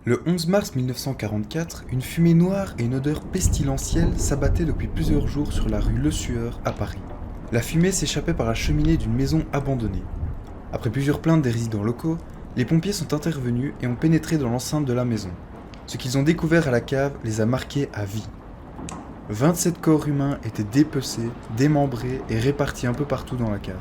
Le 11 mars 1944, une fumée noire et une odeur pestilentielle s'abattaient depuis plusieurs jours sur la rue Le Sueur à Paris. La fumée s'échappait par la cheminée d'une maison abandonnée. Après plusieurs plaintes des résidents locaux, les pompiers sont intervenus et ont pénétré dans l'enceinte de la maison. Ce qu'ils ont découvert à la cave les a marqués à vie. 27 corps humains étaient dépecés, démembrés et répartis un peu partout dans la cave.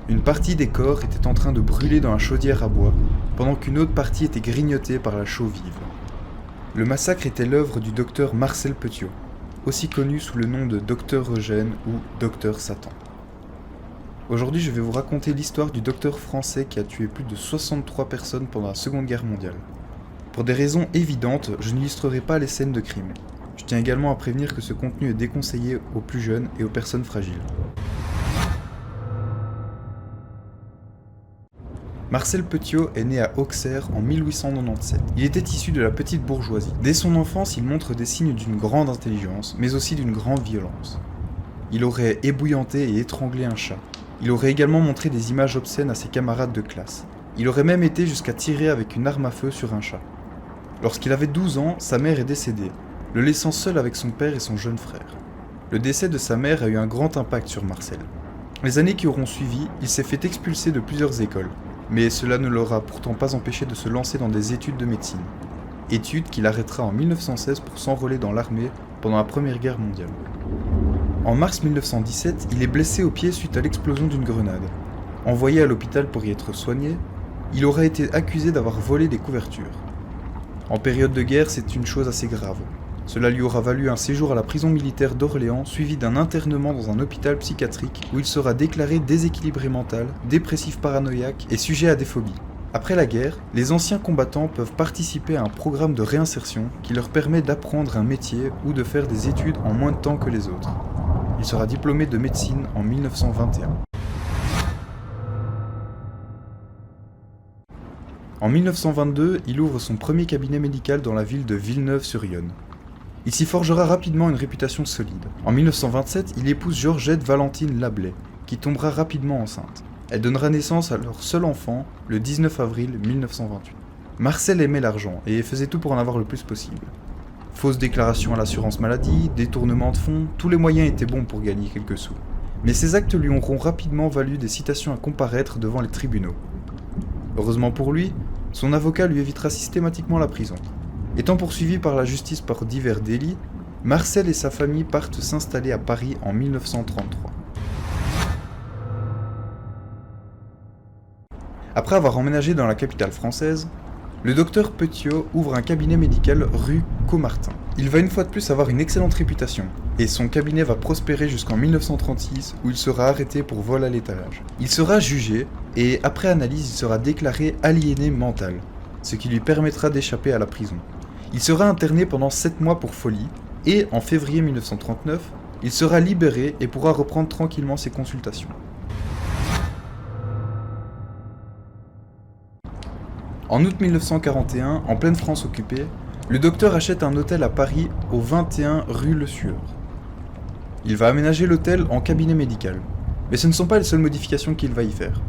Une partie des corps était en train de brûler dans la chaudière à bois, pendant qu'une autre partie était grignotée par la chaux vive. Le massacre était l'œuvre du docteur Marcel Petiot, aussi connu sous le nom de Docteur Eugène ou Docteur Satan. Aujourd'hui, je vais vous raconter l'histoire du docteur français qui a tué plus de 63 personnes pendant la Seconde Guerre mondiale. Pour des raisons évidentes, je n'illustrerai pas les scènes de crime. Je tiens également à prévenir que ce contenu est déconseillé aux plus jeunes et aux personnes fragiles. Marcel Petiot est né à Auxerre en 1897. Il était issu de la petite bourgeoisie. Dès son enfance, il montre des signes d'une grande intelligence, mais aussi d'une grande violence. Il aurait ébouillanté et étranglé un chat. Il aurait également montré des images obscènes à ses camarades de classe. Il aurait même été jusqu'à tirer avec une arme à feu sur un chat. Lorsqu'il avait 12 ans, sa mère est décédée, le laissant seul avec son père et son jeune frère. Le décès de sa mère a eu un grand impact sur Marcel. Les années qui auront suivi, il s'est fait expulser de plusieurs écoles. Mais cela ne l'aura pourtant pas empêché de se lancer dans des études de médecine. Études qu'il arrêtera en 1916 pour s'enrôler dans l'armée pendant la Première Guerre mondiale. En mars 1917, il est blessé au pied suite à l'explosion d'une grenade. Envoyé à l'hôpital pour y être soigné, il aura été accusé d'avoir volé des couvertures. En période de guerre, c'est une chose assez grave. Cela lui aura valu un séjour à la prison militaire d'Orléans suivi d'un internement dans un hôpital psychiatrique où il sera déclaré déséquilibré mental, dépressif paranoïaque et sujet à des phobies. Après la guerre, les anciens combattants peuvent participer à un programme de réinsertion qui leur permet d'apprendre un métier ou de faire des études en moins de temps que les autres. Il sera diplômé de médecine en 1921. En 1922, il ouvre son premier cabinet médical dans la ville de Villeneuve-sur-Yonne. Il s'y forgera rapidement une réputation solide. En 1927, il épouse Georgette Valentine Lablais, qui tombera rapidement enceinte. Elle donnera naissance à leur seul enfant le 19 avril 1928. Marcel aimait l'argent et faisait tout pour en avoir le plus possible. Fausses déclarations à l'assurance maladie, détournement de fonds, tous les moyens étaient bons pour gagner quelques sous. Mais ces actes lui auront rapidement valu des citations à comparaître devant les tribunaux. Heureusement pour lui, son avocat lui évitera systématiquement la prison. Étant poursuivi par la justice pour divers délits, Marcel et sa famille partent s'installer à Paris en 1933. Après avoir emménagé dans la capitale française, le docteur Petiot ouvre un cabinet médical rue Caumartin. Il va une fois de plus avoir une excellente réputation, et son cabinet va prospérer jusqu'en 1936 où il sera arrêté pour vol à l'étalage. Il sera jugé, et après analyse, il sera déclaré aliéné mental, ce qui lui permettra d'échapper à la prison. Il sera interné pendant 7 mois pour folie, et en février 1939, il sera libéré et pourra reprendre tranquillement ses consultations. En août 1941, en pleine France occupée, le docteur achète un hôtel à Paris au 21 rue Le Sueur. Il va aménager l'hôtel en cabinet médical, mais ce ne sont pas les seules modifications qu'il va y faire.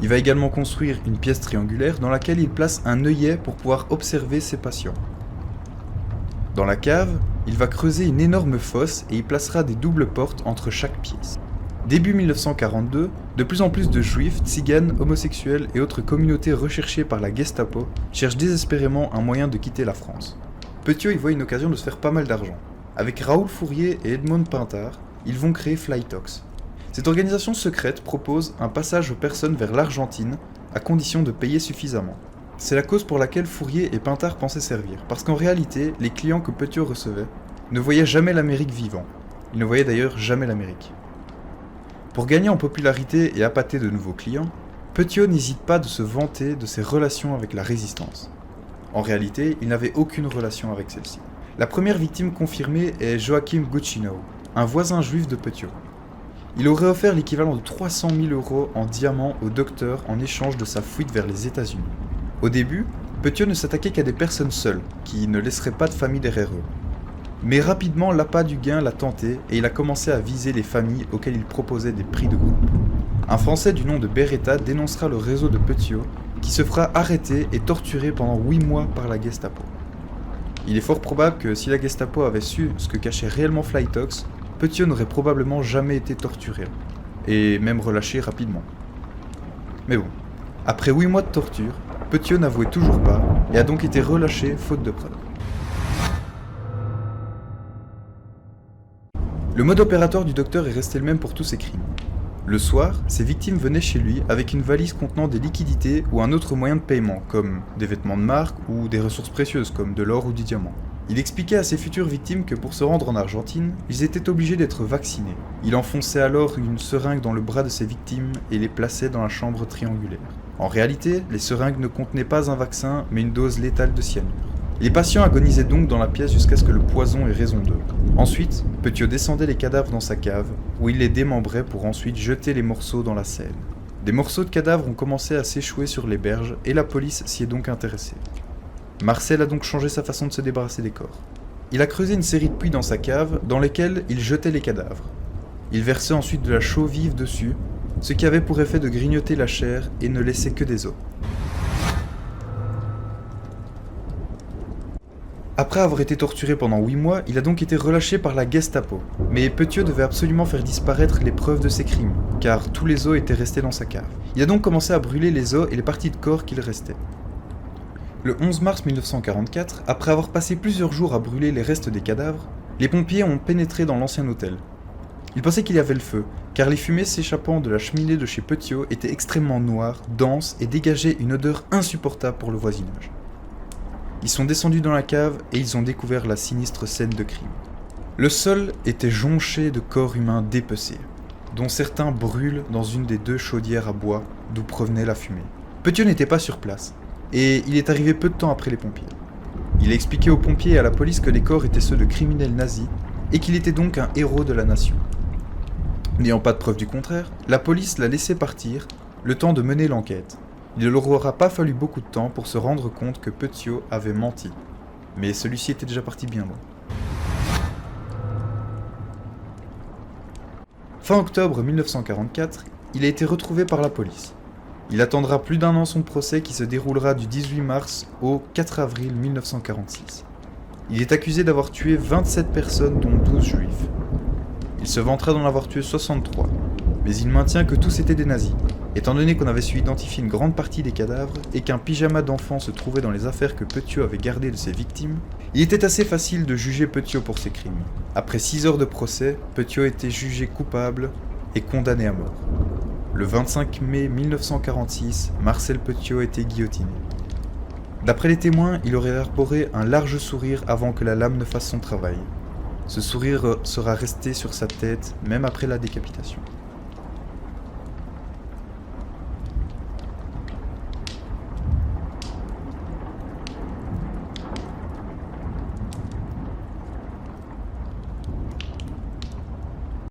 Il va également construire une pièce triangulaire dans laquelle il place un œillet pour pouvoir observer ses patients. Dans la cave, il va creuser une énorme fosse et y placera des doubles portes entre chaque pièce. Début 1942, de plus en plus de juifs, tziganes, homosexuels et autres communautés recherchées par la Gestapo cherchent désespérément un moyen de quitter la France. Petiot y voit une occasion de se faire pas mal d'argent. Avec Raoul Fourier et Edmond Pintard, ils vont créer Flytox. Cette organisation secrète propose un passage aux personnes vers l'Argentine à condition de payer suffisamment. C'est la cause pour laquelle Fourier et Pintard pensaient servir, parce qu'en réalité, les clients que Petiot recevait ne voyaient jamais l'Amérique vivant. Ils ne voyaient d'ailleurs jamais l'Amérique. Pour gagner en popularité et appâter de nouveaux clients, Petiot n'hésite pas de se vanter de ses relations avec la résistance. En réalité, il n'avait aucune relation avec celle-ci. La première victime confirmée est Joachim Guccinau, un voisin juif de Petiot. Il aurait offert l'équivalent de 300 000 € en diamants au docteur en échange de sa fuite vers les États-Unis. Au début, Petiot ne s'attaquait qu'à des personnes seules, qui ne laisseraient pas de famille derrière eux. Mais rapidement, l'appât du gain l'a tenté et il a commencé à viser les familles auxquelles il proposait des prix de groupe. Un Français du nom de Beretta dénoncera le réseau de Petiot qui se fera arrêter et torturer pendant 8 mois par la Gestapo. Il est fort probable que si la Gestapo avait su ce que cachait réellement Flytox, Petiot n'aurait probablement jamais été torturé, et même relâché rapidement. Mais bon, après 8 mois de torture, Petiot n'avouait toujours pas, et a donc été relâché faute de preuves. Le mode opératoire du docteur est resté le même pour tous ses crimes. Le soir, ses victimes venaient chez lui avec une valise contenant des liquidités ou un autre moyen de paiement, comme des vêtements de marque ou des ressources précieuses comme de l'or ou du diamant. Il expliquait à ses futures victimes que pour se rendre en Argentine, ils étaient obligés d'être vaccinés. Il enfonçait alors une seringue dans le bras de ses victimes et les plaçait dans la chambre triangulaire. En réalité, les seringues ne contenaient pas un vaccin, mais une dose létale de cyanure. Les patients agonisaient donc dans la pièce jusqu'à ce que le poison ait raison d'eux. Ensuite, Petiot descendait les cadavres dans sa cave, où il les démembrait pour ensuite jeter les morceaux dans la Seine. Des morceaux de cadavres ont commencé à s'échouer sur les berges, et la police s'y est donc intéressée. Marcel a donc changé sa façon de se débarrasser des corps. Il a creusé une série de puits dans sa cave, dans lesquels il jetait les cadavres. Il versait ensuite de la chaux vive dessus, ce qui avait pour effet de grignoter la chair et ne laissait que des os. Après avoir été torturé pendant 8 mois, il a donc été relâché par la Gestapo. Mais Petiot devait absolument faire disparaître les preuves de ses crimes, car tous les os étaient restés dans sa cave. Il a donc commencé à brûler les os et les parties de corps qu'il restait. Le 11 mars 1944, après avoir passé plusieurs jours à brûler les restes des cadavres, les pompiers ont pénétré dans l'ancien hôtel. Ils pensaient qu'il y avait le feu, car les fumées s'échappant de la cheminée de chez Petiot étaient extrêmement noires, denses et dégageaient une odeur insupportable pour le voisinage. Ils sont descendus dans la cave et ils ont découvert la sinistre scène de crime. Le sol était jonché de corps humains dépecés, dont certains brûlent dans une des 2 chaudières à bois d'où provenait la fumée. Petiot n'était pas sur place, et il est arrivé peu de temps après les pompiers. Il a expliqué aux pompiers et à la police que les corps étaient ceux de criminels nazis, et qu'il était donc un héros de la nation. N'ayant pas de preuve du contraire, la police l'a laissé partir, le temps de mener l'enquête. Il ne leur aura pas fallu beaucoup de temps pour se rendre compte que Petiot avait menti. Mais celui-ci était déjà parti bien loin. Fin octobre 1944, il a été retrouvé par la police. Il attendra plus d'1 an son procès qui se déroulera du 18 mars au 4 avril 1946. Il est accusé d'avoir tué 27 personnes dont 12 juifs. Il se vantera d'en avoir tué 63, mais il maintient que tous étaient des nazis. Étant donné qu'on avait su identifier une grande partie des cadavres et qu'un pyjama d'enfant se trouvait dans les affaires que Petiot avait gardées de ses victimes, il était assez facile de juger Petiot pour ses crimes. Après 6 heures de procès, Petiot était jugé coupable et condamné à mort. Le 25 mai 1946, Marcel Petiot était guillotiné. D'après les témoins, il aurait arboré un large sourire avant que la lame ne fasse son travail. Ce sourire sera resté sur sa tête même après la décapitation.